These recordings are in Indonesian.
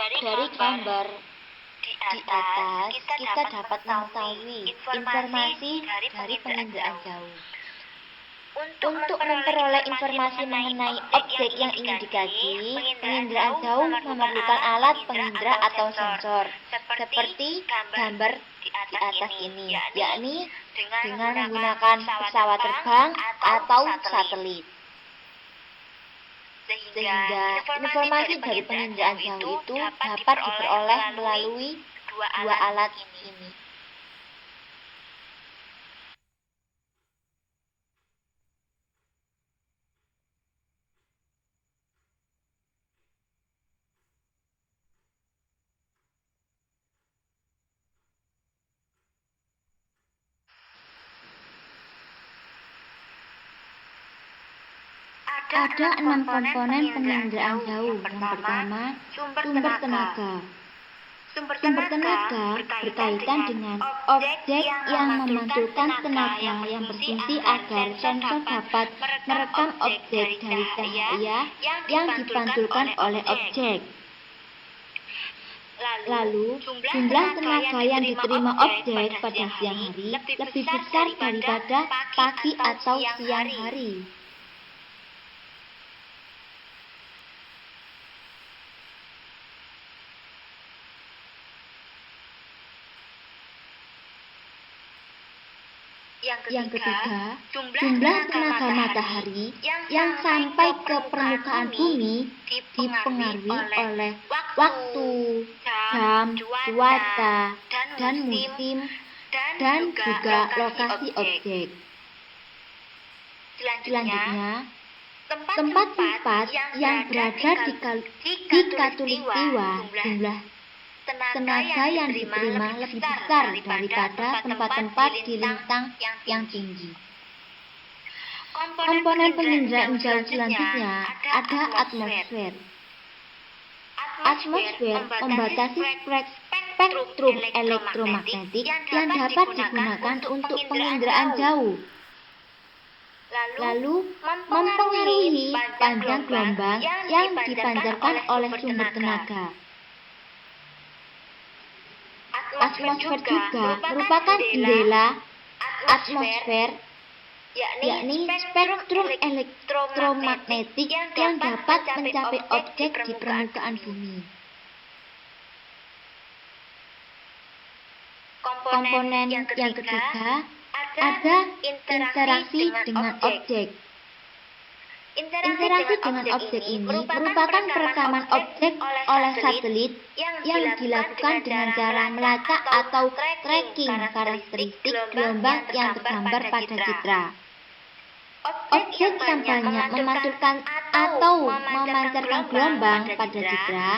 Dari gambar di atas, kita dapat mengetahui informasi dari penginderaan jauh. Untuk memperoleh informasi mengenai objek yang ingin dikaji, penginderaan jauh memerlukan alat pengindera atau sensor, seperti gambar di atas ini, yakni dengan menggunakan pesawat terbang atau satelit. Sehingga informasi dari penginderaan jauh itu dapat diperoleh melalui dua alat ini. Ada 6 komponen penginderaan jauh. Yang pertama, sumber tenaga. Sumber tenaga berkaitan dengan objek yang memantulkan tenaga yang berfungsi agar sensor dapat merekam objek dari cahaya yang dipantulkan oleh objek. Lalu, jumlah tenaga yang diterima objek pada siang hari lebih besar daripada pagi atau siang hari. Yang ketiga, jumlah tenaga matahari yang sampai ke permukaan bumi dipengaruhi oleh waktu, jam, cuaca, dan musim, dan juga lokasi objek. Selanjutnya, tempat-tempat yang berada di khatulistiwa, jumlah tenaga yang diterima lebih besar daripada tempat-tempat di lintang yang tinggi. Komponen penginderaan jauh selanjutnya ada atmosfer. Atmosfer membatasi spektrum elektromagnetik yang dapat digunakan untuk penginderaan jauh. Lalu, mempengaruhi panjang gelombang yang dipancarkan oleh sumber tenaga. Atmosfer juga merupakan jendela atmosfer, yakni spektrum elektromagnetik yang dapat mencapai objek di permukaan bumi. Komponen yang ketiga ada interaksi dengan objek. Interaksi dengan objek ini merupakan perekaman objek oleh satelit yang dilakukan dengan cara melacak atau tracking karakteristik gelombang yang tergambar pada citra. Objek yang banyak memantulkan atau memancarkan gelombang pada citra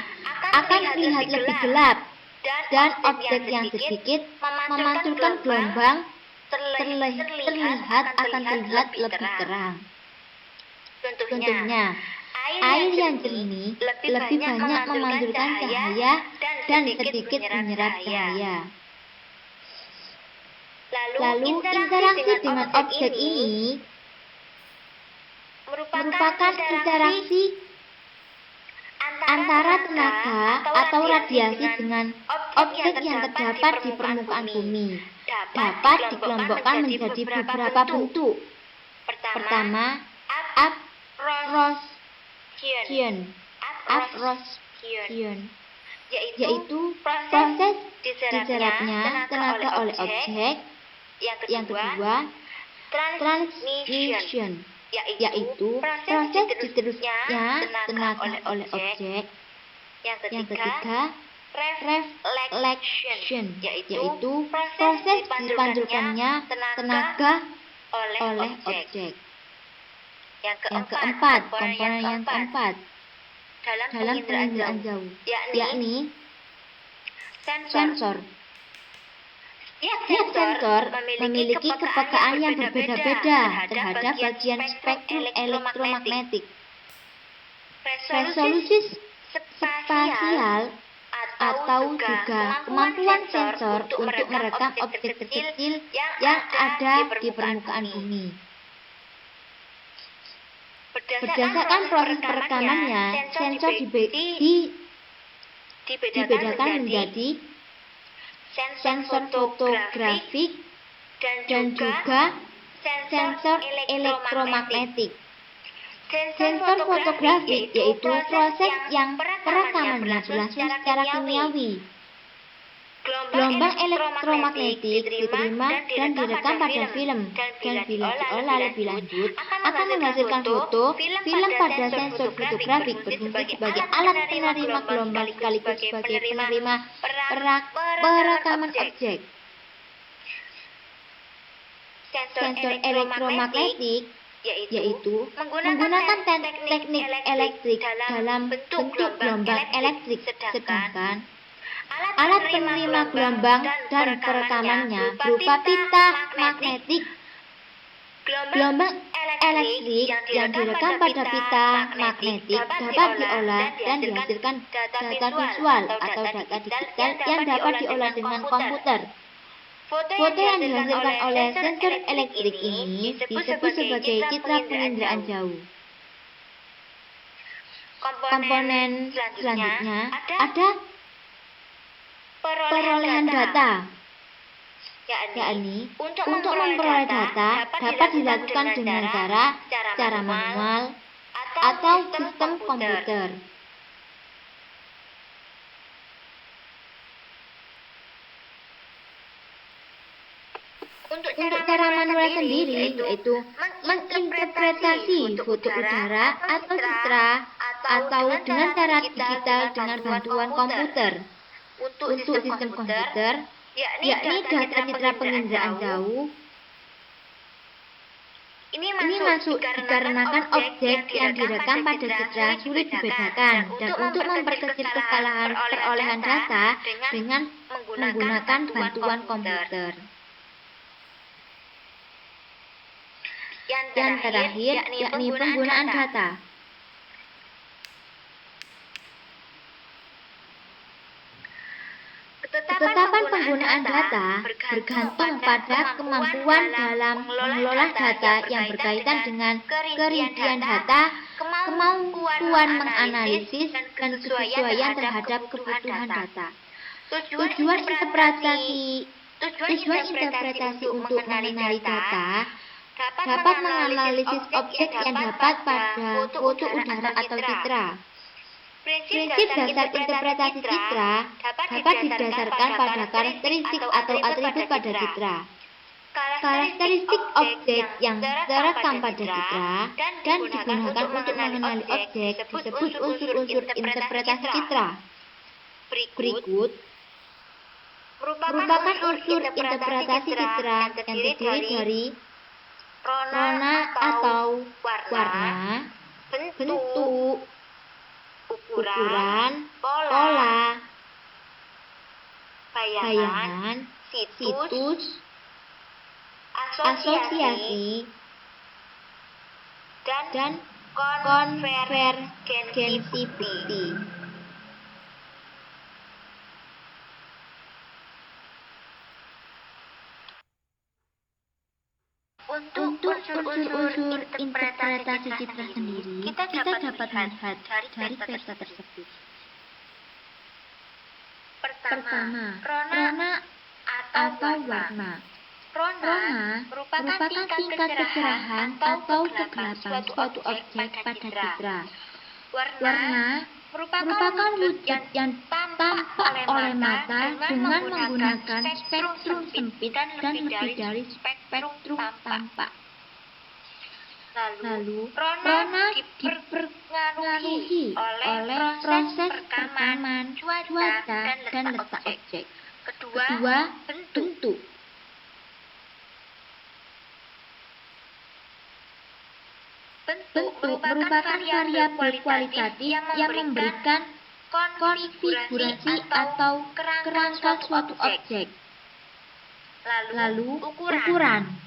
akan terlihat lebih gelap, dan objek yang sedikit memantulkan gelombang terlihat lebih terang. Contohnya, air yang jernih lebih banyak memantulkan cahaya dan sedikit menyerap cahaya. Lalu, interaksi dengan objek ini merupakan interaksi antara tenaga atau radiasi dengan objek yang terdapat di permukaan bumi. Dapat dikelompokkan menjadi beberapa bentuk. Pertama, absorption, yaitu proses diserapnya tenaga oleh objek. Yang kedua, transmission, yaitu proses diterusnya tenaga oleh objek. Yang ketiga, reflection, yaitu proses dipantulkannya tenaga oleh objek. Yang keempat, komponen yang keempat dalam penginderaan jauh, yakni sensor. Setiap sensor memiliki kepekaan yang berbeda-beda terhadap bagian spektrum elektromagnetik. Resolusi spasial atau juga kemampuan sensor untuk merekam objek kecil yang ada di permukaan bumi. Berdasarkan proses perekamannya, sensor dibedakan menjadi sensor fotografik dan juga sensor elektromagnetik. Sensor fotografik yaitu proses yang perekamannya berlangsung secara kimiawi. Gelombang elektromagnetik diterima dan direkam pada film, dan bila diolah lebih lanjut akan menghasilkan foto. Film pada sensor fotografik berfungsi sebagai alat penerima gelombang sekaligus sebagai penerima perekaman objek. Sensor elektromagnetik yaitu menggunakan teknik elektrik dalam bentuk gelombang elektrik, sedangkan alat penerima gelombang dan perekamannya berupa pita magnetik. Gelombang elektrik yang direkam pada pita magnetik dapat diolah dan dihasilkan data visual atau data digital yang dapat diolah dengan komputer. Foto yang dihasilkan oleh sensor elektrik ini disebut sebagai citra penginderaan jauh. Komponen selanjutnya ada perolehan data, yakni untuk memperoleh data dapat dilakukan dengan cara manual atau sistem komputer. Untuk cara manual sendiri yaitu menginterpretasi foto udara atau citra atau dengan cara digital dengan bantuan komputer. Untuk sistem komputer, yakni data citra penginderaan jauh, ini masuk dikarenakan objek yang direkam pada citra sulit dibedakan, dan untuk memperkecil kesalahan perolehan data dengan menggunakan bantuan komputer. Yang terakhir, yakni penggunaan data. Ketetapan penggunaan data bergantung pada kemampuan dalam mengelola data yang berkaitan dengan kerincian data, kemampuan menganalisis, dan kesesuaian terhadap kebutuhan data. Tujuan interpretasi untuk mengenali data dapat menganalisis objek yang dapat pada foto udara atau citra. Prinsip dasar interpretasi citra dapat didasarkan pada karakteristik atau atribut pada citra. Karakteristik objek yang terekam pada citra dan digunakan untuk mengenali objek disebut unsur-unsur interpretasi citra. Berikut merupakan unsur interpretasi citra yang terdiri dari rona atau warna, bentuk, ukuran, pola, bayangan, situs, asosiasi, dan konvergensi bukti. Untuk unsur-unsur interpretasi citra sendiri, kita dapat melihat dari peta tersebut. Pertama, rona atau warna. Rona merupakan tingkat kecerahan atau kegelapan suatu objek pada citra. Warna merupakan wujud yang tampak oleh mata dengan menggunakan spektrum sempit dan lebih dari spektrum tampak. Lalu, rona dipengaruhi oleh proses perekaman, cuaca, dan letak objek. Kedua, bentuk. Bentuk merupakan variabel kualitatif yang memberikan konfigurasi atau kerangka suatu objek. Lalu, ukuran.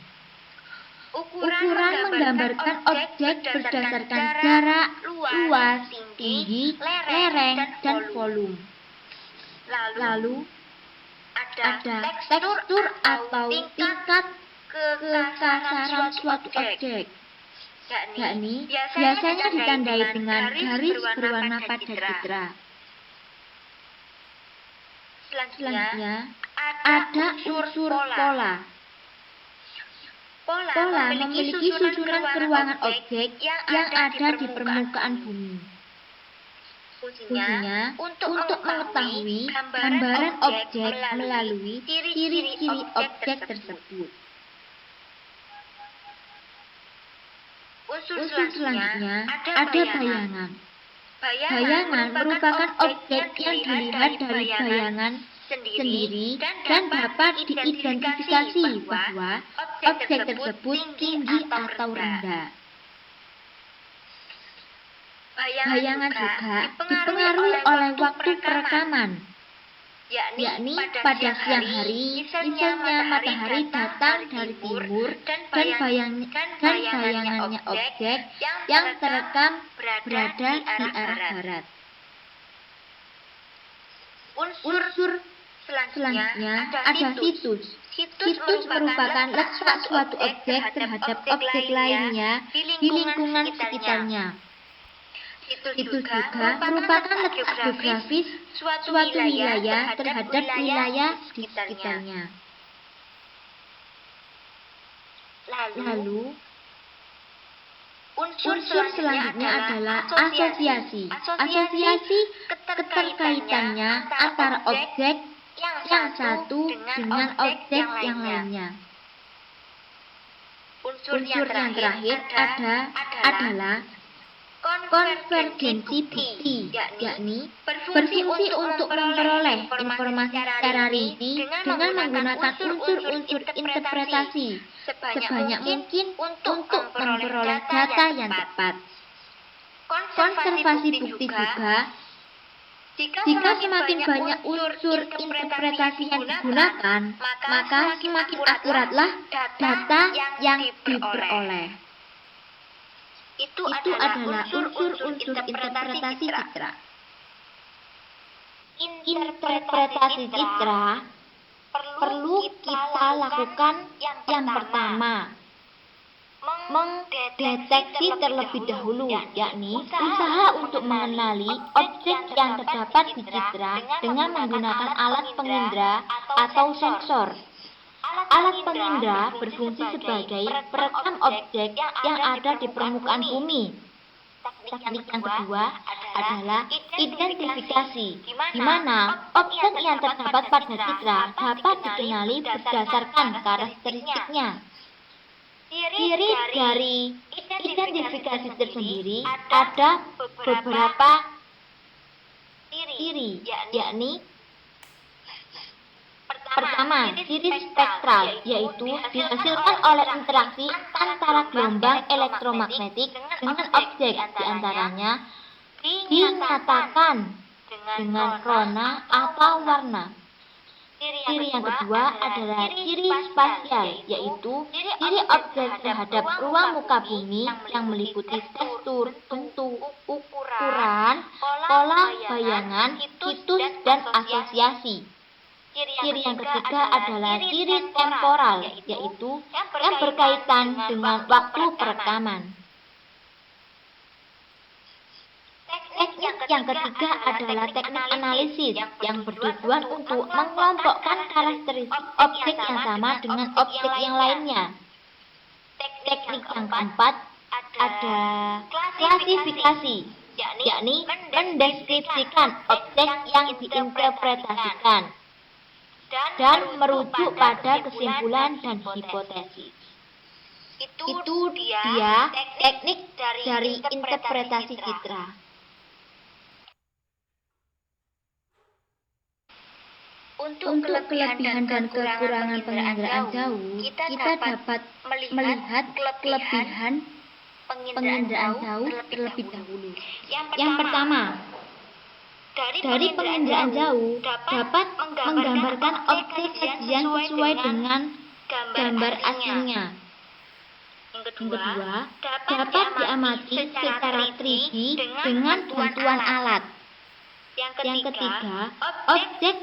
Ukuran menggambarkan objek berdasarkan jarak, luas, tinggi, lereng, dan volume. Lalu, ada tekstur atau tingkat kekasaran suatu objek, yakni biasanya ditandai dengan garis berwarna pada citra. Selanjutnya, ada unsur pola. Pola memiliki susunan keruangan objek yang ada di permukaan bumi. Fungsinya untuk mengetahui gambaran objek melalui ciri-ciri objek tersebut. Unsur selanjutnya ada bayangan. Bayangan merupakan objek yang dilihat dari bayangan sendiri dan dapat diidentifikasi bahwa objek tersebut tinggi atau rendah. Bayangan juga dipengaruhi oleh waktu perekaman, yakni pada siang hari, misalnya matahari datang dari timur dan bayangannya objek yang terekam berada di arah barat. Unsur selanjutnya ada situs. Situs merupakan letak suatu objek terhadap objek lainnya di lingkungan sekitarnya. Itu juga merupakan letak geografis suatu wilayah terhadap wilayah di sekitarnya. Lalu, unsur selanjutnya adalah asosiasi. Asosiasi keterkaitannya antara objek yang satu dengan objek yang lainnya. Unsur yang terakhir adalah konvergensi bukti, yakni berfungsi untuk memperoleh informasi secara rinci dengan menggunakan unsur-unsur interpretasi sebanyak mungkin untuk memperoleh data yang tepat. Konservasi bukti juga, jika semakin banyak unsur interpretasi yang digunakan, maka semakin akuratlah data yang diperoleh. Itu adalah unsur-unsur interpretasi citra. Interpretasi citra perlu kita lakukan yang pertama, mendeteksi terlebih dahulu, yakni usaha untuk mengenali objek yang terdapat di citra dengan menggunakan alat pengindra atau sensor. Alat pengindra berfungsi sebagai perekam objek yang ada di permukaan bumi. Teknik yang kedua adalah identifikasi, di mana objek yang terdapat pada citra dapat dikenali berdasarkan karakteristiknya. Ciri dari identifikasi tersendiri ada beberapa ciri, yakni pertama, ciri spektral, yaitu dihasilkan oleh interaksi antara gelombang elektromagnetik dengan objek, diantaranya dinyatakan dengan rona atau warna. Ciri yang kedua adalah ciri spasial, yaitu ciri objek terhadap ruang muka bumi yang meliputi tekstur, bentuk, ukuran, pola bayangan, situs, dan asosiasi. Ciri yang ketiga adalah ciri temporal, yaitu yang berkaitan dengan waktu perekaman. Teknik yang ketiga adalah teknik analisis yang bertujuan untuk mengelompokkan karakteristik objek yang sama dengan objek yang lainnya. Teknik yang keempat ada klasifikasi, yakni mendeskripsikan objek yang diinterpretasikan dan merujuk pada kesimpulan dan hipotesis. Itu dia teknik dari interpretasi citra. Untuk kelebihan dan kekurangan penginderaan jauh, kita dapat melihat kelebihan penginderaan jauh terlebih dahulu. Yang pertama, dari penginderaan jauh dapat menggambarkan objek sajian sesuai dengan gambar aslinya. Yang kedua, dapat diamati secara 3D dengan bantuan alat. Yang ketiga, objek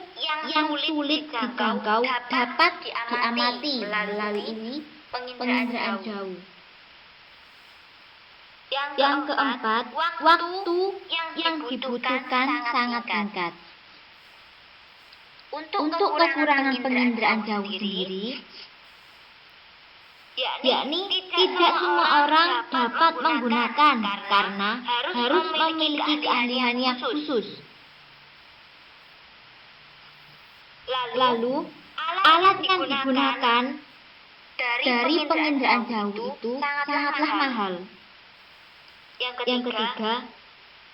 yang sulit dijangkau dapat diamati melalui ini penginderaan jauh. Yang keempat, waktu yang dibutuhkan sangat singkat. Untuk kekurangan penginderaan jauh sendiri, yakni tidak semua orang dapat menggunakan karena harus memiliki keahlian yang khusus. Lalu, alat yang digunakan dari penginderaan jauh itu sangatlah mahal. Yang ketiga,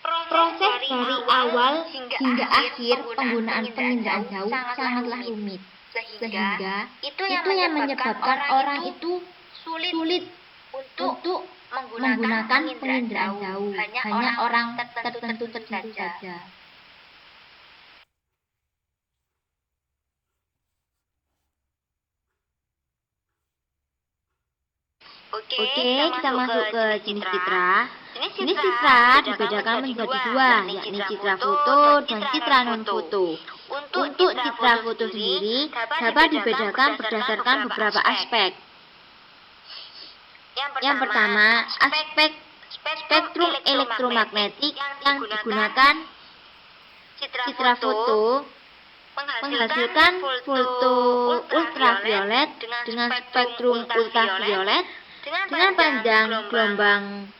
proses dari awal hingga akhir penggunaan penginderaan jauh sangatlah rumit, sehingga itu yang menyebabkan orang itu sulit untuk menggunakan penginderaan jauh. Hanya orang tertentu saja. Oke, kita masuk ke jenis citra. Jenis citra dibedakan menjadi dua, yakni citra foto dan citra non-foto. Untuk citra foto sendiri dapat dibedakan berdasarkan beberapa aspek. Yang pertama, aspek spektrum elektromagnetik yang digunakan. Citra foto menghasilkan foto ultraviolet dengan spektrum ultraviolet dengan panjang gelombang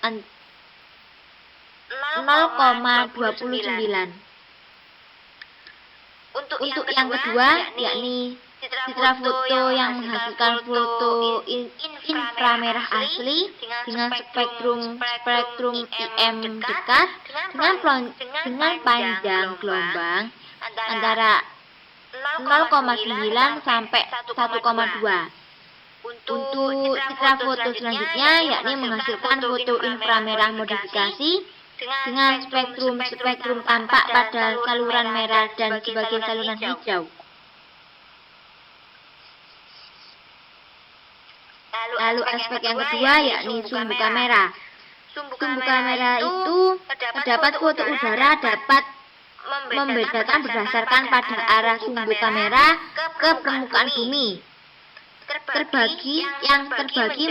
0,29. Untuk yang kedua, yakni citra foto yang menghasilkan foto inframerah asli dengan spektrum IM dekat dengan panjang gelombang antara 0,9 sampai 1,2. Untuk citra foto selanjutnya, yakni menghasilkan foto inframerah modifikasi dengan spektrum tampak pada saluran merah dan sebagian saluran hijau. Lalu aspek yang kedua, yakni sumbu kamera. Sumbu kamera itu terdapat foto udara dapat membedakan berdasarkan pada arah sumbu kamera ke permukaan bumi. Terbagi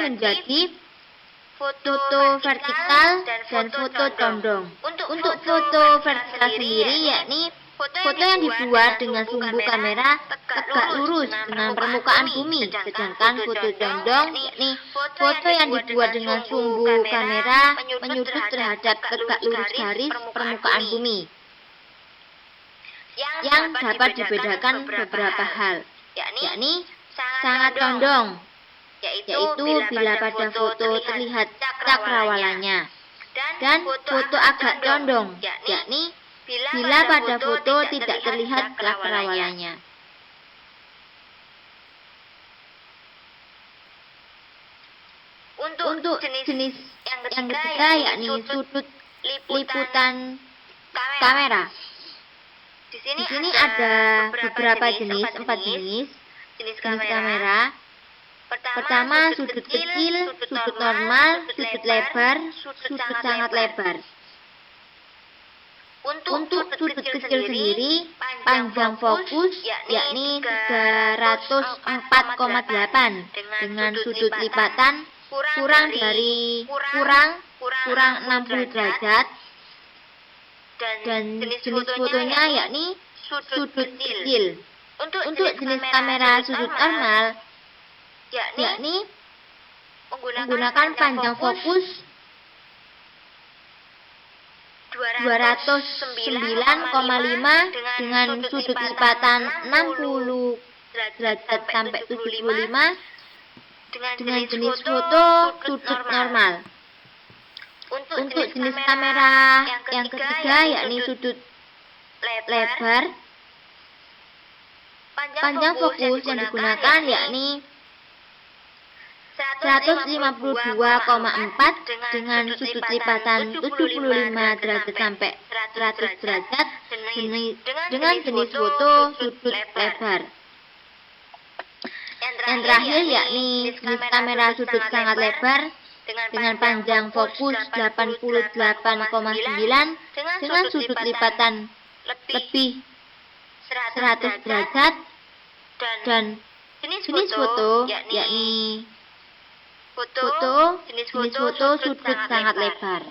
menjadi foto vertikal dan foto condong. Untuk foto vertikal sendiri, yakni foto yang dibuat dengan sumbu kamera tegak lurus dengan permukaan bumi, sedangkan foto condong, yakni foto yang dibuat dengan sumbu kamera menyudut terhadap tegak lurus garis permukaan bumi. Yang dapat dibedakan beberapa hal, yakni sangat condong, yaitu bila pada foto terlihat cakrawalanya, dan foto agak condong, yakni bila pada foto tidak terlihat cakrawalanya. Untuk jenis yang ketiga, yakni sudut liputan kamera. Di sini ada beberapa jenis, 4 jenis kamera. Pertama, sudut kecil, sudut normal, sudut lebar, sudut sangat lebar. Untuk sudut kecil sendiri, panjang fokus yakni 304,8 dengan sudut lipatan kurang 60 derajat, dan jenis fotonya yakni sudut kecil. Untuk jenis kamera sudut normal, yakni menggunakan panjang fokus 209,5 dengan sudut lipatan 60 derajat sampai 75 dengan jenis foto sudut normal. Untuk jenis kamera yang ketiga, yakni sudut lebar, panjang fokus yang digunakan yakni 152,4 dengan sudut lipatan 75 derajat sampai 100 derajat dengan jenis foto sudut lebar. Yang terakhir yakni jenis kamera sudut sangat lebar dengan panjang fokus 88,9 dengan sudut lipatan lebih 100 derajat, dan jenis foto yakni jenis foto sudut sangat lebar.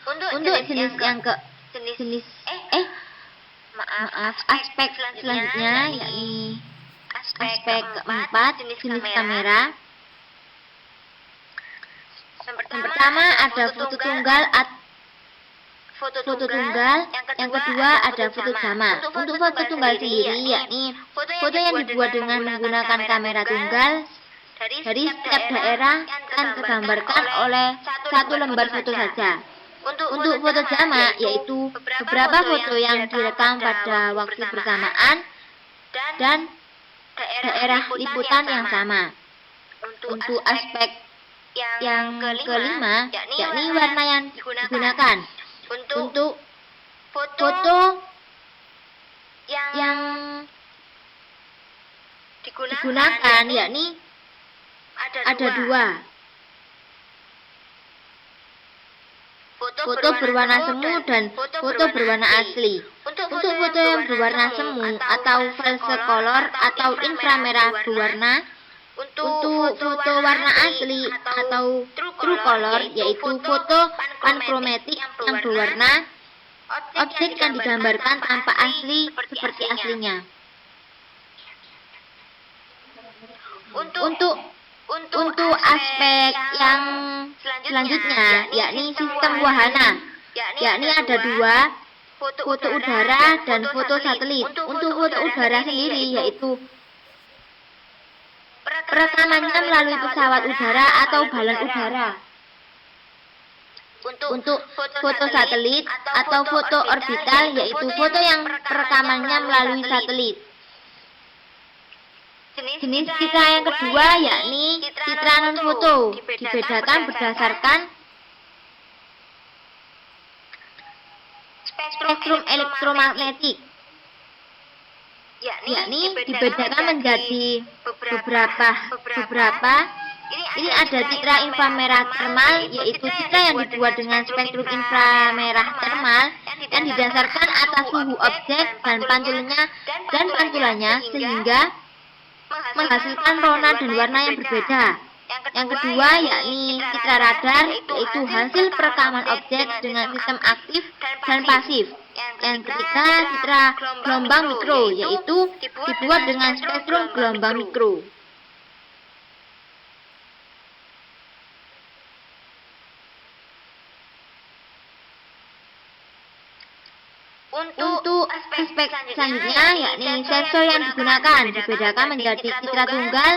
Untuk jenis yang ke jenis aspek selanjutnya yakni aspek keempat, jenis kamera. Yang pertama ada foto tunggal, yang kedua ada foto jamak. Untuk foto tunggal sendiri yakni foto yang dibuat dengan menggunakan kamera tunggal dari setiap daerah akan tergambarkan oleh satu lembar foto saja. Untuk foto jamak yaitu beberapa foto yang direkam pada waktu bersamaan dan daerah liputan yang sama. Untuk aspek yang kelima yakni warna yang digunakan. Untuk foto yang digunakan yakni ada dua. Foto berwarna semu dan foto berwarna asli. Untuk foto yang berwarna semu atau false color atau inframerah berwarna. Untuk foto warna asli atau true color yaitu foto panchromatic yang berwarna, objek yang digambarkan tampak asli seperti aslinya. Untuk aspek yang selanjutnya yakni sistem wahana, yakni ada dua, foto udara dan foto satelit. Untuk foto udara sendiri yaitu perekamannya melalui pesawat udara atau balon udara. Untuk foto satelit atau foto orbital yaitu foto yang perekamannya melalui satelit. Jenis citra yang kedua yakni citra non-foto, dibedakan berdasarkan spektrum elektromagnetik, yakni dibedakan menjadi beberapa. Ini ada citra inframerah termal, yaitu citra yang dibuat dengan spektrum inframerah termal yang didasarkan atas suhu objek dan pantulannya sehingga menghasilkan warna dan warna yang berbeda. Yang kedua yakni citra radar, yaitu hasil perekaman objek dengan sistem aktif dan pasif. Yang ketiga citra gelombang mikro, yaitu dibuat dengan spektrum gelombang mikro. Untuk aspek selanjutnya yakni sensor yang digunakan dibedakan menjadi citra tunggal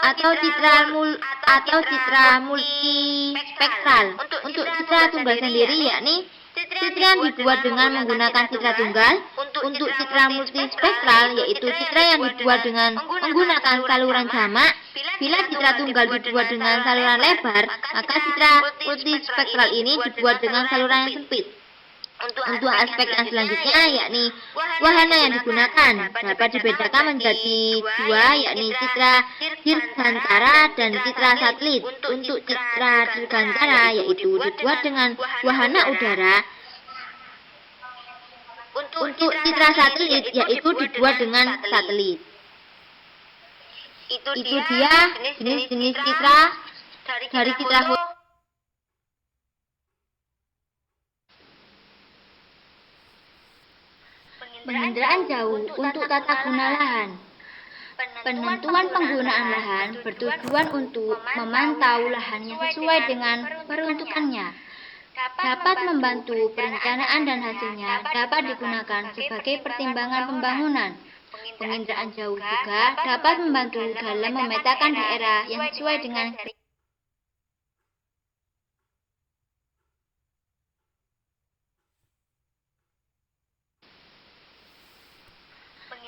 atau citra multispektral. Untuk citra tunggal sendiri yakni citra yang dibuat dengan menggunakan citra tunggal. Untuk citra multispektral yaitu citra yang dibuat dengan menggunakan saluran jamak. Bila citra tunggal dibuat dengan saluran lebar, maka citra multispektral ini dibuat dengan saluran yang sempit. Untuk aspek yang selanjutnya yakni wahana yang digunakan dapat dibedakan menjadi dua, yakni citra dirgantara dan citra satelit. Untuk citra dirgantara yaitu dibuat dengan wahana udara. Untuk citra satelit yaitu dibuat dengan satelit. Itu dia jenis-jenis citra dari citra foto. Penginderaan jauh untuk tata guna lahan. Penentuan penggunaan lahan bertujuan untuk memantau lahan yang sesuai dengan peruntukannya. Dapat membantu perencanaan dan hasilnya dapat digunakan sebagai pertimbangan pembangunan. Penginderaan jauh juga dapat membantu dalam memetakan daerah yang sesuai dengan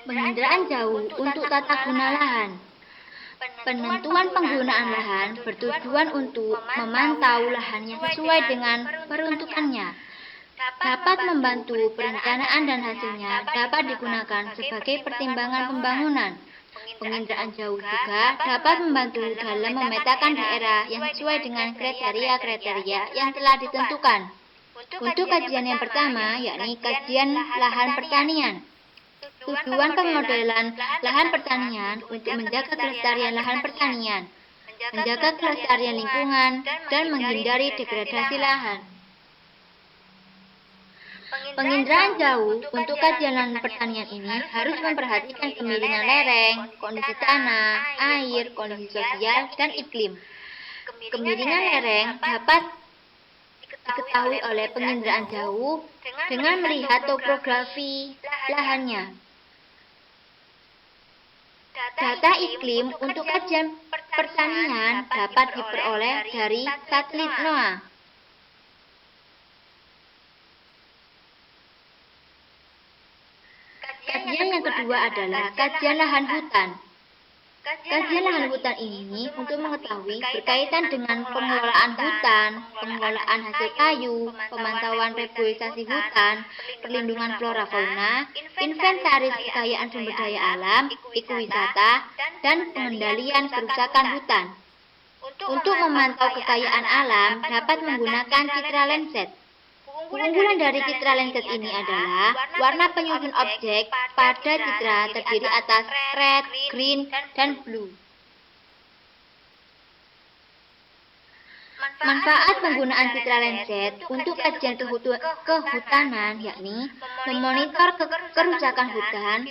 penginderaan jauh untuk tata guna lahan. Penentuan penggunaan lahan bertujuan untuk memantau lahan yang sesuai dengan peruntukannya. Dapat membantu perencanaan dan hasilnya dapat digunakan sebagai pertimbangan pembangunan. Penginderaan jauh juga dapat membantu dalam memetakan daerah yang sesuai dengan kriteria-kriteria yang telah ditentukan. Untuk kajian yang pertama, yakni kajian lahan pertanian. Tujuan pemodelan lahan pertanian untuk menjaga kelestarian lahan pertanian, menjaga kelestarian lingkungan, dan menghindari degradasi lahan. Penginderaan jauh untuk kajian lahan pertanian ini harus memperhatikan kemiringan lereng, kondisi tanah, air, kondisi sosial, dan iklim. Kemiringan lereng dapat diketahui oleh penginderaan jauh dengan melihat topografi lahannya. Data iklim untuk kajian pertanian dapat diperoleh dari satelit NOAA. Kajian yang kedua adalah kajian lahan hutan. Kajian lahan hutan ini untuk mengetahui berkaitan dengan pengelolaan hutan, pengelolaan hasil kayu, pemantauan reboisasi hutan, perlindungan flora fauna, inventaris kekayaan sumber daya alam, ekowisata, dan pengendalian kerusakan hutan. Untuk memantau kekayaan alam dapat menggunakan citra Landsat. Keunggulan dari citra Landsat ini adalah warna penyusun objek pada citra terdiri atas red, green, dan blue. Manfaat penggunaan citra Landsat untuk kajian kehutanan yakni memonitor kerusakan hutan,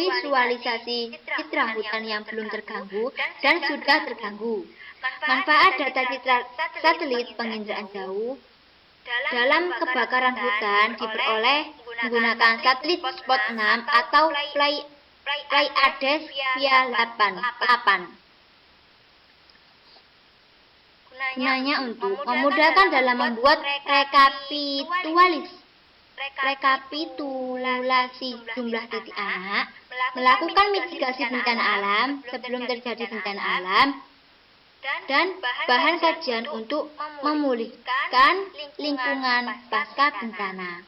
visualisasi citra hutan yang belum terganggu dan sudah terganggu. Manfaat data citra satelit penginderaan jauh dalam kebakaran hutan diperoleh menggunakan satelit Spot 6 atau Pleiades Via 8. Gunanya untuk memudahkan dalam membuat rekapitulasi jumlah titik anak, melakukan mitigasi bencana alam sebelum terjadi bencana alam, dan bahan kajian untuk memulihkan lingkungan pasca bencana.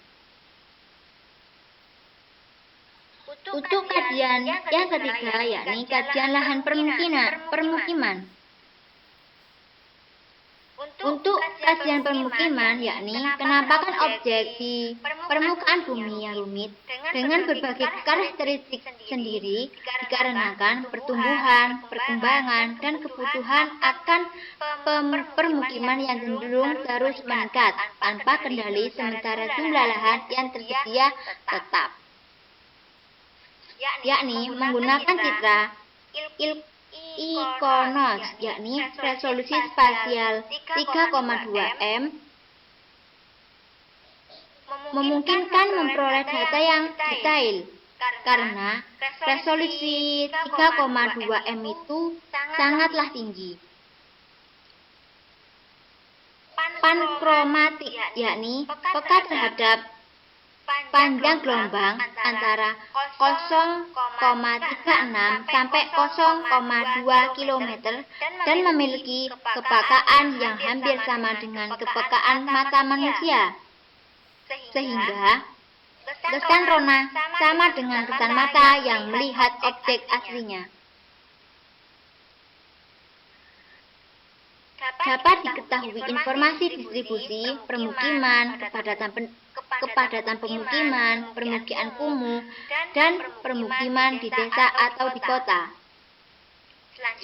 Untuk kajian yang ketiga yakni kajian lahan permukiman. Untuk kajian permukiman yakni penampakan objek di permukaan bumi yang rumit dengan berbagai karakteristik sendiri dikarenakan pertumbuhan, perkembangan, dan kebutuhan akan permukiman yang cenderung terus meningkat tanpa kendali sementara jumlah lahan yang tersedia tetap. Yakni menggunakan citra ICONOS, yakni resolusi spasial 3,2 m, memungkinkan memperoleh data yang detail karena resolusi 3,2 m itu sangatlah tinggi. Pankromatik, yakni peka terhadap panjang gelombang antara 0,36 sampai 0,2 km dan memiliki kepekaan yang hampir sama dengan kepekaan mata manusia. Sehingga kesan rona sama dengan kesan mata yang melihat objek aslinya. Dapat diketahui informasi distribusi permukiman, kepadatan pemukiman, permukiman kumuh, dan permukiman di desa atau di kota.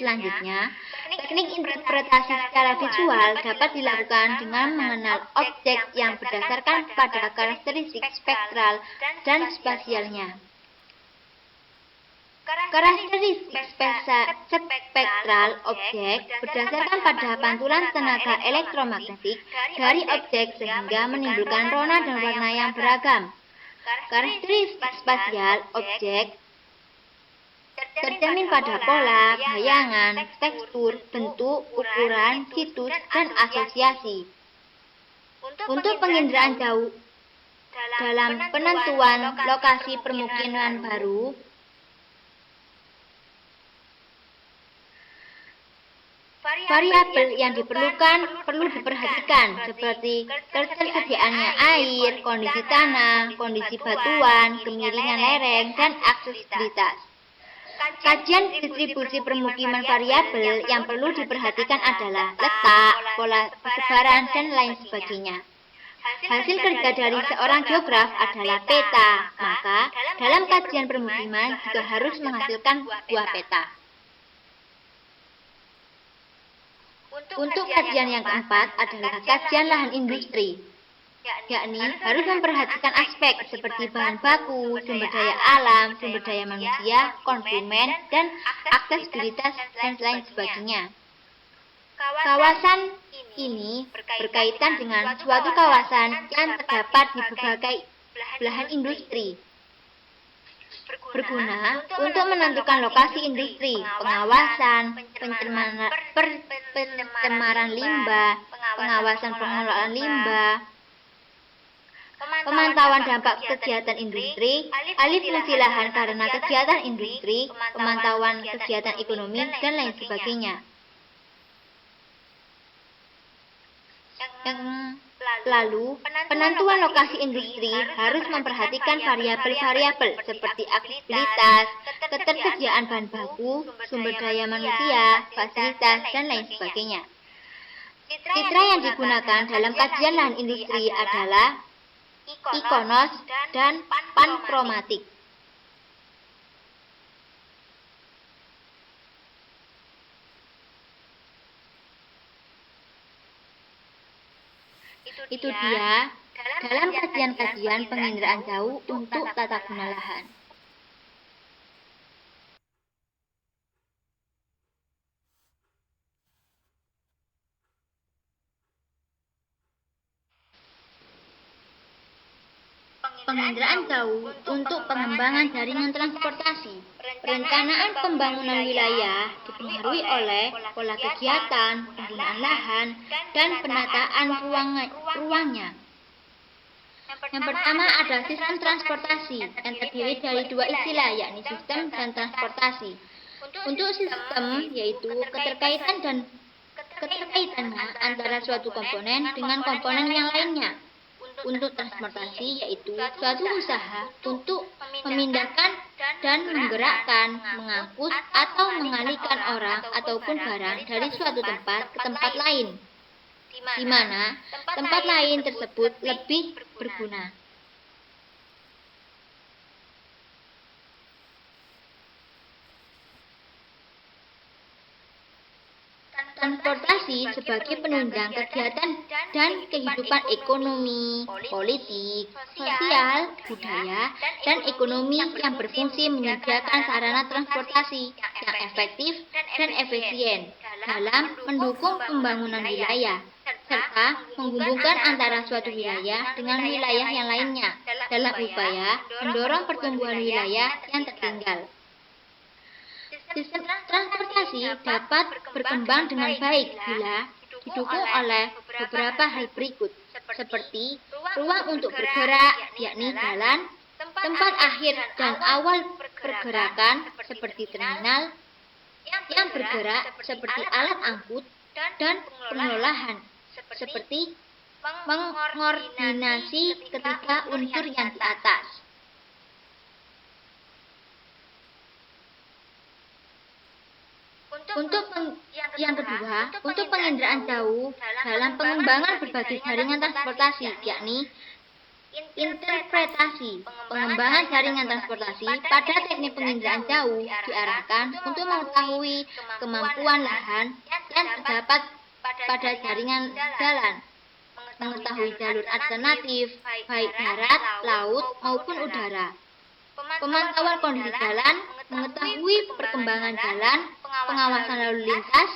Selanjutnya, teknik interpretasi secara visual dapat dilakukan dengan mengenal objek yang berdasarkan pada karakteristik spektral dan spasialnya. Karakteristik spektral objek berdasarkan pada pantulan tenaga elektromagnetik dari objek sehingga menimbulkan rona dan warna yang beragam. Karakteristik spasial objek tercermin pada pola, bayangan, tekstur, bentuk, ukuran, situs, dan asosiasi. Untuk penginderaan jauh dalam penentuan lokasi permukiman baru, variabel yang diperlukan perlu diperhatikan seperti ketersediaannya air, kondisi tanah, kondisi batuan, kemiringan lereng, dan aksesibilitas. Kajian distribusi permukiman variabel yang perlu diperhatikan adalah letak, pola persebaran, dan lain sebagainya. Hasil kerja dari seorang geograf adalah peta, maka dalam kajian permukiman juga harus menghasilkan buah peta. Untuk kajian yang keempat adalah kajian lahan industri. yakni harus memperhatikan aspek seperti bahan baku, sumber daya alam, sumber daya manusia, konsumen, dan aksesibilitas dan lain sebagainya. Kawasan ini berkaitan dengan suatu kawasan yang terdapat di berbagai belahan industri, berguna untuk menentukan lokasi industri, pengawasan, pencemaran limbah, pengawasan pengelolaan limbah, pemantauan dampak kegiatan industri, alih fungsi lahan karena kegiatan industri, pemantauan kegiatan ekonomi, dan lain sebagainya. Lalu, penentuan lokasi industri harus memperhatikan variabel-variabel seperti aksesibilitas, ketersediaan bahan baku, sumber daya manusia, fasilitas, dan lain sebagainya. Citra yang digunakan dalam kajian lahan industri adalah ikonos dan pankromatik. Itu dia dalam kajian-kajian penginderaan jauh untuk tata guna lahan. Penginderaan jauh untuk pengembangan jaringan transportasi. Perencanaan pembangunan wilayah dipengaruhi oleh pola kegiatan, penggunaan lahan, dan penataan ruangnya. Yang pertama ada sistem transportasi yang terdiri dari dua istilah, yakni sistem dan transportasi. Untuk sistem yaitu keterkaitannya antara suatu komponen dengan komponen yang lainnya. Untuk transportasi yaitu suatu usaha untuk memindahkan dan menggerakkan, mengangkut atau mengalihkan orang ataupun barang dari suatu tempat ke tempat lain, di mana tempat lain tersebut lebih berguna. Transportasi sebagai penunjang kegiatan dan kehidupan ekonomi, politik, sosial, budaya, dan ekonomi yang berfungsi menyediakan sarana transportasi yang efektif dan efisien dalam mendukung pembangunan wilayah, serta menghubungkan antara suatu wilayah dengan wilayah yang lainnya dalam upaya mendorong pertumbuhan wilayah yang tertinggal. Sistem transportasi dapat berkembang dengan baik bila didukung oleh beberapa hal berikut, seperti ruang untuk bergerak, yakni jalan, tempat akhir dan awal pergerakan seperti terminal, yang bergerak seperti alat angkut, dan pengelolaan seperti mengordinasi ketiga unsur yang di atas. Untuk yang kedua, untuk penginderaan jauh dalam pengembangan berbagai jaringan transportasi, yakni interpretasi. Pengembangan jaringan transportasi pada teknik penginderaan jauh diarahkan untuk mengetahui kemampuan lahan yang terdapat pada jaringan jalan, mengetahui jalur alternatif, baik darat, laut, maupun udara. Pemantauan kondisi jalan, mengetahui perkembangan jalan, pengawasan lalu lintas,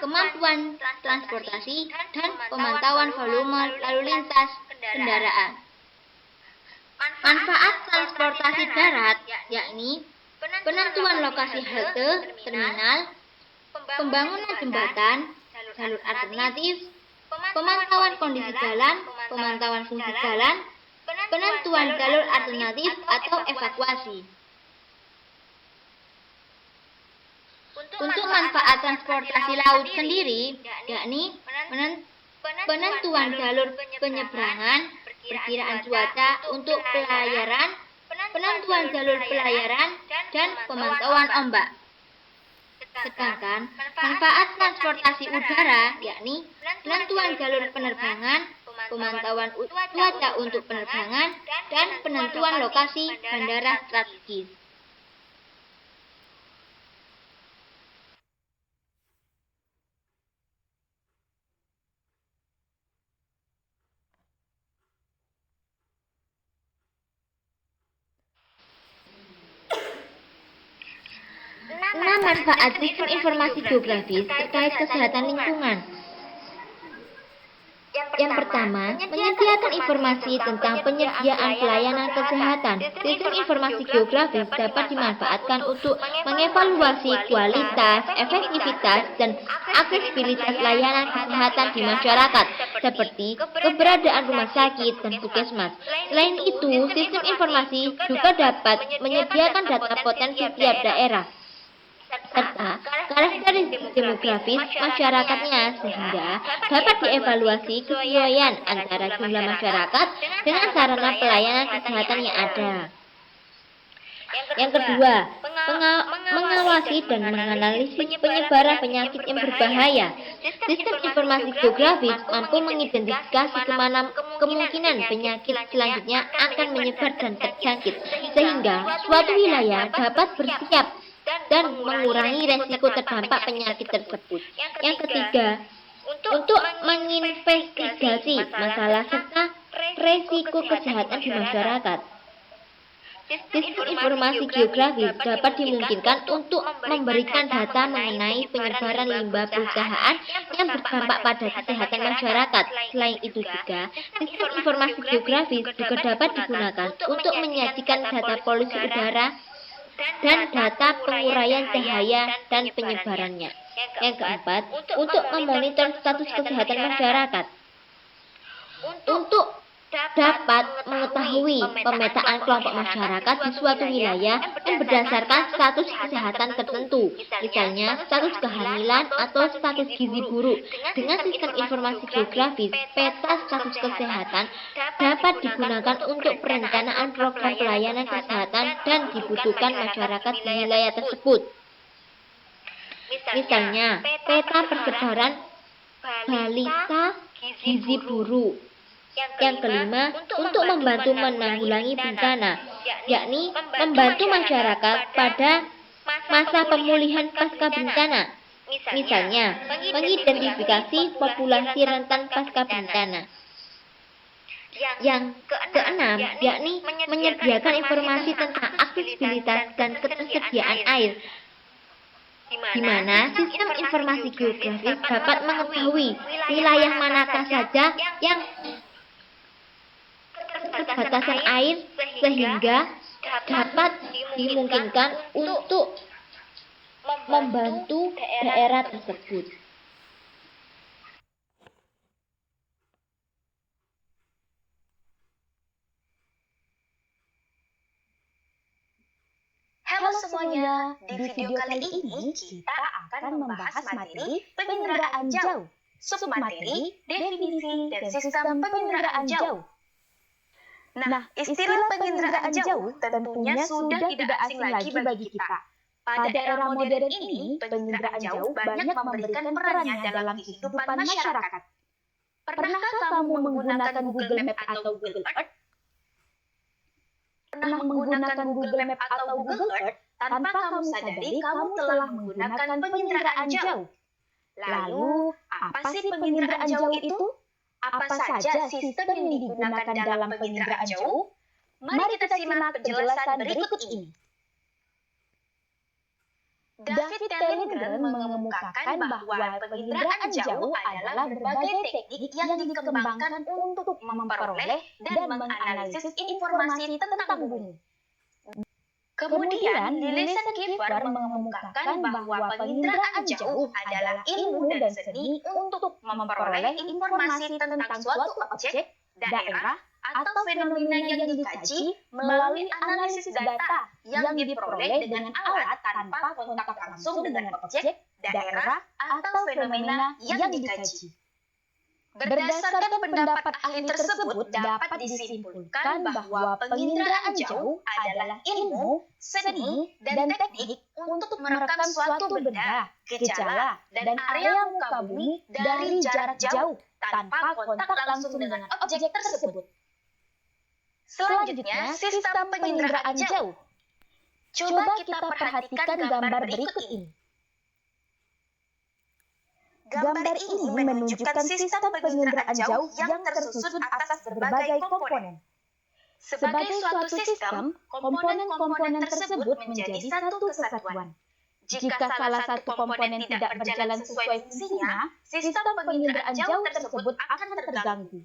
kemampuan transportasi, dan pemantauan volume lalu lintas kendaraan. Manfaat transportasi darat, yakni penentuan lokasi halte, terminal, pembangunan jembatan, jalur alternatif, pemantauan kondisi jalan, pemantauan fungsi jalan, penentuan jalur alternatif atau evakuasi. Untuk manfaat transportasi laut sendiri, yakni penentuan jalur penyeberangan, perkiraan cuaca untuk pelayaran, penentuan jalur pelayaran, dan pemantauan ombak. Sedangkan manfaat transportasi udara, yakni penentuan jalur penerbangan, pemantauan cuaca untuk penerbangan, dan penentuan lokasi bandara strategis. manfaat sistem informasi geografis terkait kesehatan lingkungan. Yang pertama, menyediakan informasi tentang penyediaan pelayanan kesehatan. Sistem informasi geografis dapat dimanfaatkan untuk mengevaluasi kualitas, efektivitas, dan aksesibilitas layanan kesehatan di masyarakat, seperti keberadaan rumah sakit dan puskesmas. Selain itu, sistem informasi juga dapat menyediakan data potensi tiap daerah serta karakteristik demografis masyarakatnya sehingga dapat dievaluasi kesesuaian antara jumlah masyarakat dengan sarana pelayanan kesehatan yang ada. Yang kedua, mengawasi dan menganalisis penyebaran penyakit yang berbahaya. Sistem informasi geografis mampu mengidentifikasi kemungkinan penyakit selanjutnya akan menyebar dan terjangkit, sehingga suatu wilayah dapat bersiap dan mengurangi resiko terdampak penyakit tersebut. Yang ketiga, untuk menginvestigasi masalah serta resiko kesehatan di masyarakat. Sistem informasi geografis dapat dimungkinkan untuk memberikan data mengenai penyebaran limbah perusahaan yang berdampak pada kesehatan masyarakat. Selain itu juga, sistem informasi geografis juga dapat digunakan untuk menyajikan data polusi udara dan data penguraian cahaya dan penyebarannya. Yang keempat, untuk memonitor status kesehatan masyarakat. Untuk dapat mengetahui pemetaan kelompok masyarakat di suatu wilayah yang berdasarkan status kesehatan tertentu, misalnya status kehamilan atau status gizi buruk. Dengan sistem informasi geografis, peta status kesehatan dapat digunakan untuk perencanaan program pelayanan kesehatan dan dibutuhkan masyarakat di wilayah tersebut. Misalnya, peta persebaran balita gizi buruk. Yang kelima, untuk membantu menanggulangi bencana, yakni membantu masyarakat pada masa pemulihan pasca bencana. Misalnya, mengidentifikasi populasi rentan pasca bencana. Yang keenam, yakni menyediakan informasi tentang aksesibilitas dan ketersediaan air, di mana sistem informasi geografis dapat mengetahui wilayah manakah saja yang keterbatasan air sehingga dapat dimungkinkan untuk membantu daerah tersebut. Halo semuanya, di video kali ini kita akan membahas materi penginderaan jauh, submateri, definisi, dan sistem penginderaan jauh. Nah, istilah penginderaan jauh tentunya sudah tidak asing lagi bagi kita. Pada era modern ini, penginderaan jauh banyak memberikan perannya dalam kehidupan masyarakat. Pernahkah kamu menggunakan Google Map atau Google Earth? Pernah menggunakan Google Map atau Google Earth tanpa kamu sadari kamu telah menggunakan penginderaan jauh. Lalu, apa sih penginderaan jauh itu? Apa saja sistem yang digunakan dalam penginderaan jauh? Mari kita simak penjelasan berikut ini. David Telengren mengemukakan bahwa penginderaan jauh adalah berbagai teknik yang dikembangkan untuk memperoleh dan menganalisis informasi tentang bumi. Kemudian, Lilisan Kiefer mengemukakan bahwa penginderaan jauh adalah ilmu dan seni untuk memperoleh informasi tentang suatu objek, daerah, atau fenomena yang dikaji melalui analisis data yang diperoleh dengan alat tanpa kontak langsung dengan objek, daerah, atau fenomena yang dikaji. Berdasarkan pendapat ahli tersebut, dapat disimpulkan bahwa penginderaan jauh adalah ilmu, seni, dan teknik untuk merekam suatu benda, gejala, dan area muka bumi dari jarak jauh tanpa kontak langsung dengan objek tersebut. Selanjutnya, sistem penginderaan jauh. Coba kita perhatikan gambar berikut ini. Gambar ini menunjukkan sistem penginderaan jauh yang tersusun atas berbagai komponen. Sebagai suatu sistem, komponen-komponen tersebut menjadi satu kesatuan. Jika salah satu komponen tidak berjalan sesuai fungsinya, sistem penginderaan jauh tersebut akan terganggu.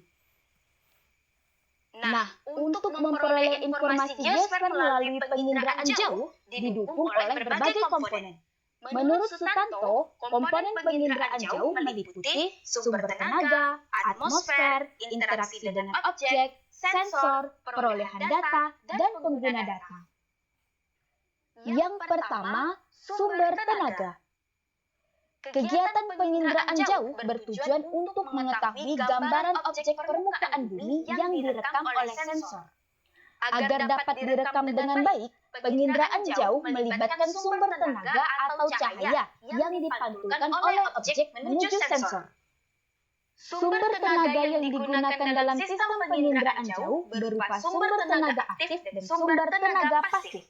Nah, untuk memperoleh informasi geosfer melalui penginderaan jauh didukung oleh berbagai komponen. Menurut Sutanto, komponen penginderaan jauh meliputi sumber tenaga, atmosfer, interaksi dengan objek, sensor, perolehan data, dan pengguna data. Yang pertama, sumber tenaga. Kegiatan penginderaan jauh bertujuan untuk mengetahui gambaran objek permukaan bumi yang direkam oleh sensor. Agar dapat direkam dengan baik, penginderaan jauh melibatkan sumber tenaga atau cahaya yang dipantulkan oleh objek menuju sensor. Sumber tenaga yang digunakan dalam sistem penginderaan jauh berupa sumber tenaga aktif dan sumber tenaga pasif.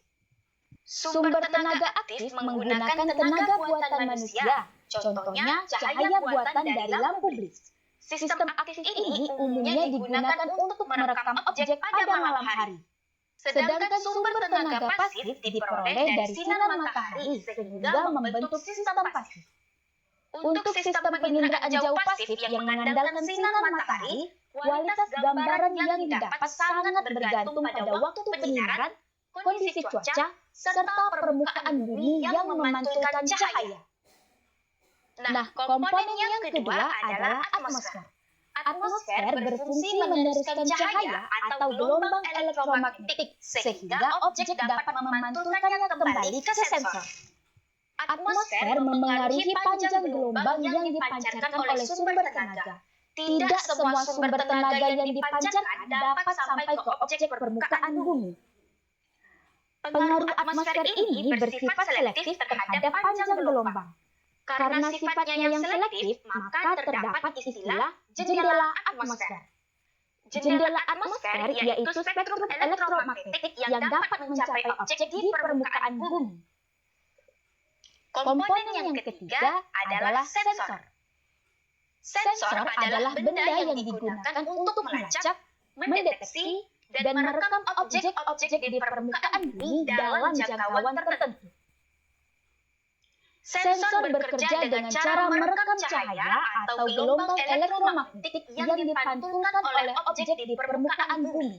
Sumber tenaga aktif menggunakan tenaga buatan manusia, contohnya cahaya buatan dari lampu blitz. Sistem aktif ini umumnya digunakan untuk merekam objek pada malam hari. Sedangkan sumber tenaga pasif diperoleh dari sinar matahari sehingga membentuk sistem pasif. Untuk sistem penginderaan jauh pasif yang mengandalkan sinar matahari, kualitas gambaran yang didapat sangat bergantung pada waktu penyinaran, kondisi cuaca, serta permukaan bumi yang memantulkan cahaya. Nah, komponen yang kedua adalah atmosfer. Atmosfer berfungsi meneruskan cahaya atau gelombang elektromagnetik sehingga objek dapat memantulkannya kembali ke sensor. Atmosfer memengaruhi panjang gelombang yang dipancarkan oleh sumber tenaga. Tidak semua sumber tenaga yang dipancarkan dapat sampai ke objek permukaan bumi. Pengaruh atmosfer ini bersifat selektif terhadap panjang gelombang. Karena sifatnya yang selektif, maka terdapat istilah jendela atmosfer. Jendela atmosfer yaitu spektrum elektromagnetik yang dapat mencapai objek di permukaan bumi. Komponen yang ketiga adalah sensor. Sensor adalah benda yang digunakan untuk melacak, mendeteksi, dan merekam objek-objek di permukaan bumi dalam jangkauan tertentu. Sensor bekerja dengan cara merekam cahaya atau gelombang elektromagnetik yang dipantulkan oleh objek di permukaan bumi.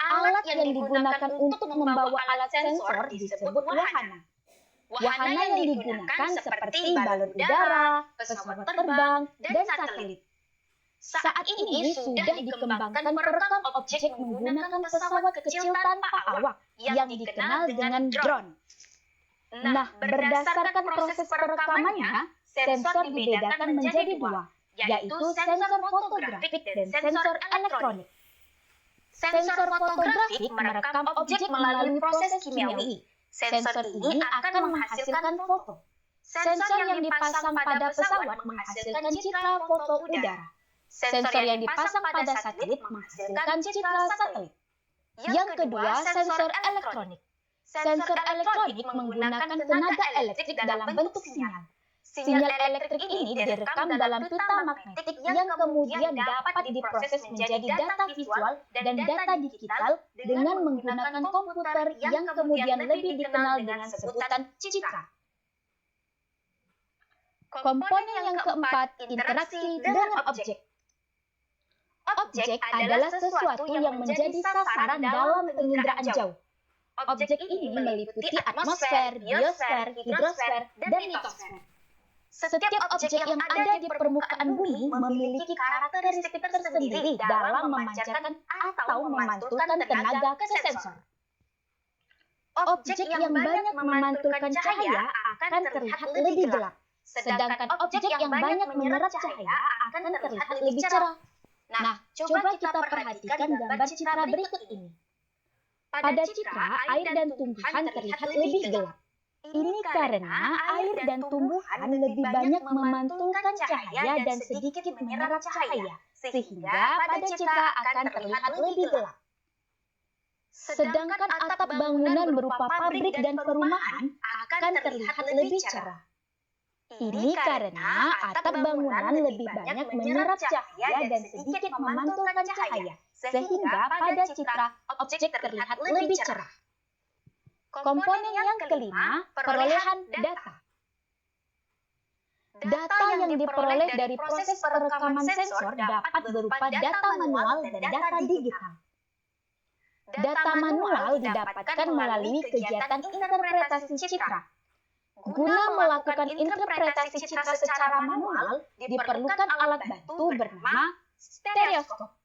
Alat yang digunakan untuk membawa alat sensor disebut wahana. Wahana yang digunakan seperti balon udara, pesawat terbang, dan satelit. Saat ini sudah dikembangkan perekam objek menggunakan pesawat kecil tanpa awak yang dikenal dengan drone. Nah, berdasarkan proses perekamannya, sensor dibedakan menjadi dua, yaitu sensor fotografik dan sensor elektronik. Sensor fotografik merekam objek melalui proses kimiawi. Sensor ini akan menghasilkan foto. Sensor yang dipasang pada pesawat menghasilkan citra foto udara. Sensor yang dipasang pada satelit menghasilkan citra satelit. Yang kedua, sensor elektronik. Sensor elektronik menggunakan tenaga elektrik dalam bentuk sinyal. Sinyal elektrik ini direkam dalam pita magnetik yang kemudian dapat diproses menjadi data visual dan data digital dengan menggunakan komputer yang kemudian lebih dikenal dengan sebutan citra. Komponen yang keempat, interaksi dengan objek. Objek adalah sesuatu yang menjadi sasaran dalam penginderaan jauh. Objek ini meliputi atmosfer, biosfer, hidrosfer, dan litosfer. Setiap objek yang ada di permukaan bumi memiliki karakteristik tersendiri dalam memancarkan atau memantulkan tenaga ke sensor. Objek yang banyak memantulkan cahaya akan terlihat lebih gelap, sedangkan objek yang banyak menyerap cahaya akan terlihat lebih cerah. Nah, coba kita perhatikan gambar citra berikut ini. Pada citra, air dan tumbuhan terlihat lebih gelap. Ini karena air dan tumbuhan lebih banyak memantulkan cahaya dan sedikit menyerap cahaya, sehingga pada citra akan terlihat lebih gelap. Sedangkan atap bangunan berupa pabrik dan perumahan akan terlihat lebih cerah. Ini karena atap bangunan lebih banyak menyerap cahaya dan sedikit memantulkan cahaya, sehingga pada citra objek terlihat lebih cerah. Komponen yang kelima, perolehan data. Data yang diperoleh dari proses perekaman sensor dapat berupa data manual dan data digital. Data manual didapatkan melalui kegiatan interpretasi citra. Guna melakukan interpretasi citra secara manual, diperlukan alat bantu bernama stereoskop.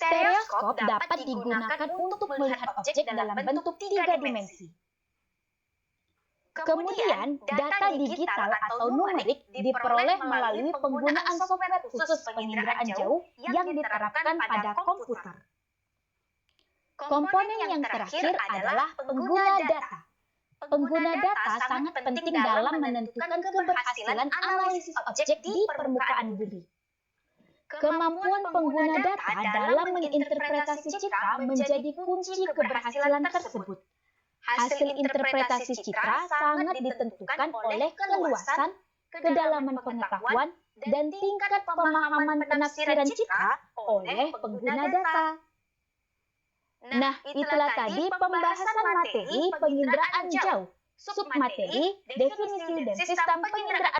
Stereoskop dapat digunakan untuk melihat objek dalam bentuk 3 dimensi. Kemudian, data digital atau numerik diperoleh melalui penggunaan software khusus penginderaan jauh yang diterapkan pada komputer. Komponen yang terakhir adalah pengguna data. Pengguna data sangat penting dalam menentukan keberhasilan analisis objek di permukaan bumi. Kemampuan pengguna data dalam menginterpretasi citra menjadi kunci keberhasilan tersebut. Hasil interpretasi citra sangat ditentukan oleh keluasan, kedalaman pengetahuan, dan tingkat pemahaman penafsiran citra oleh pengguna data. Nah, itulah tadi pembahasan materi penginderaan jauh, submateri, definisi, dan sistem penginderaan